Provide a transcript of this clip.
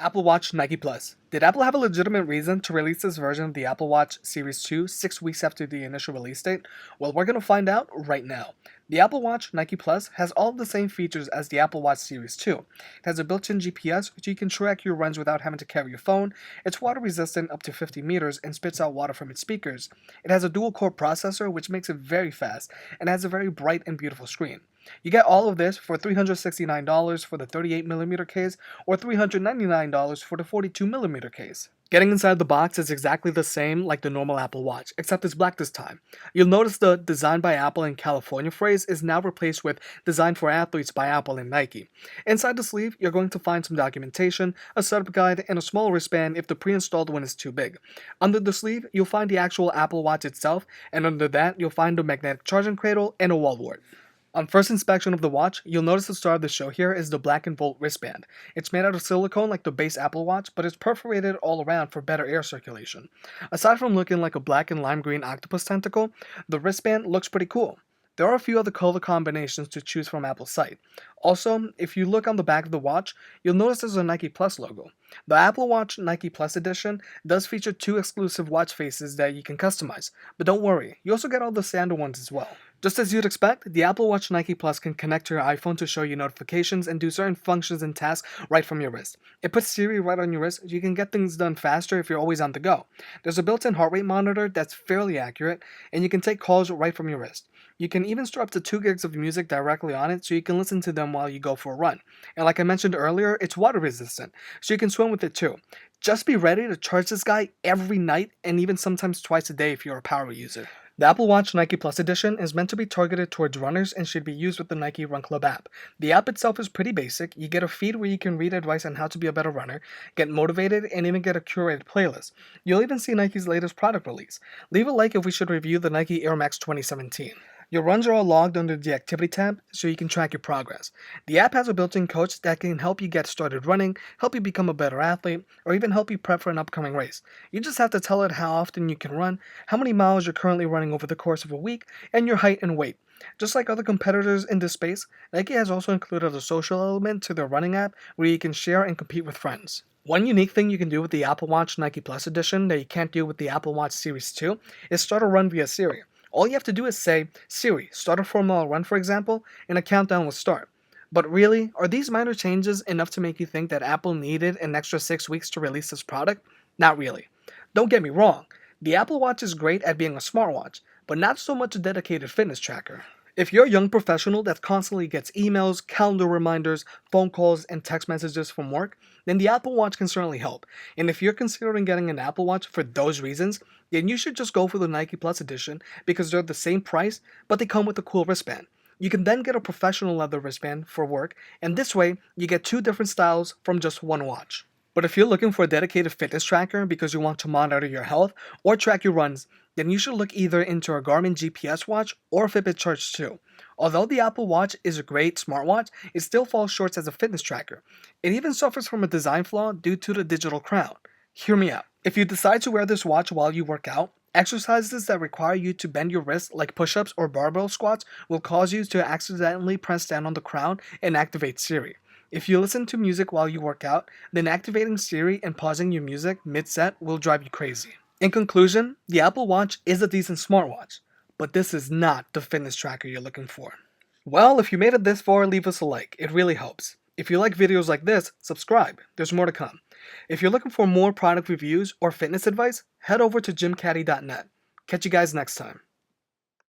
Apple Watch Nike Plus. Did Apple have a legitimate reason to release this version of the Apple Watch Series 2 6 weeks after the initial release date? Well, we're going to find out right now. The Apple Watch Nike Plus has all of the same features as the Apple Watch Series 2. It has a built-in GPS, so you can track your runs without having to carry your phone. It's water resistant up to 50 meters and spits out water from its speakers. It has a dual-core processor, which makes it very fast, and has a very bright and beautiful screen. You get all of this for $369 for the 38mm case or $399 for the 42mm case. Getting inside the box is exactly the same like the normal Apple Watch, except it's black this time. You'll notice the Designed by Apple in California phrase is now replaced with Designed for Athletes by Apple and Nike. Inside the sleeve, you're going to find some documentation, a setup guide, and a small wristband if the pre-installed one is too big. Under the sleeve, you'll find the actual Apple Watch itself, and under that, you'll find a magnetic charging cradle and a wall wart. On first inspection of the watch, you'll notice the star of the show here is the Black & Volt wristband. It's made out of silicone like the base Apple Watch, but it's perforated all around for better air circulation. Aside from looking like a black and lime green octopus tentacle, the wristband looks pretty cool. There are a few other color combinations to choose from Apple's site. Also, if you look on the back of the watch, you'll notice there's a Nike Plus logo. The Apple Watch Nike Plus edition does feature 2 exclusive watch faces that you can customize, but don't worry, you also get all the standard ones as well. Just as you'd expect, the Apple Watch Nike Plus can connect to your iPhone to show you notifications and do certain functions and tasks right from your wrist. It puts Siri right on your wrist so you can get things done faster if you're always on the go. There's a built-in heart rate monitor that's fairly accurate, and you can take calls right from your wrist. You can even store up to 2 gigs of music directly on it so you can listen to them while you go for a run. And like I mentioned earlier, it's water resistant, so you can swim with it too. Just be ready to charge this guy every night and even sometimes twice a day if you're a power user. The Apple Watch Nike Plus edition is meant to be targeted towards runners and should be used with the Nike Run Club app. The app itself is pretty basic. You get a feed where you can read advice on how to be a better runner, get motivated, and even get a curated playlist. You'll even see Nike's latest product release. Leave a like if we should review the Nike Air Max 2017. Your runs are all logged under the Activity tab so you can track your progress. The app has a built-in coach that can help you get started running, help you become a better athlete, or even help you prep for an upcoming race. You just have to tell it how often you can run, how many miles you're currently running over the course of a week, and your height and weight. Just like other competitors in this space, Nike has also included a social element to their running app where you can share and compete with friends. One unique thing you can do with the Apple Watch Nike Plus edition that you can't do with the Apple Watch Series 2 is start a run via Siri. All you have to do is say, Siri, start a 4-mile run for example, and a countdown will start. But really, are these minor changes enough to make you think that Apple needed an extra 6 weeks to release this product? Not really. Don't get me wrong, the Apple Watch is great at being a smartwatch, but not so much a dedicated fitness tracker. If you're a young professional that constantly gets emails, calendar reminders, phone calls, and text messages from work, then the Apple Watch can certainly help. And if you're considering getting an Apple Watch for those reasons, then you should just go for the Nike Plus edition because they're the same price, but they come with a cool wristband. You can then get a professional leather wristband for work, and this way, you get 2 different styles from just one watch. But if you're looking for a dedicated fitness tracker because you want to monitor your health or track your runs, then you should look either into a Garmin GPS watch or a Fitbit Charge 2. Although the Apple Watch is a great smartwatch, it still falls short as a fitness tracker. It even suffers from a design flaw due to the digital crown. Hear me out. If you decide to wear this watch while you work out, exercises that require you to bend your wrist like push-ups or barbell squats will cause you to accidentally press down on the crown and activate Siri. If you listen to music while you work out, then activating Siri and pausing your music mid-set will drive you crazy. In conclusion, the Apple Watch is a decent smartwatch, but this is not the fitness tracker you're looking for. Well, if you made it this far, leave us a like. It really helps. If you like videos like this, subscribe. There's more to come. If you're looking for more product reviews or fitness advice, head over to gymcaddy.net. Catch you guys next time.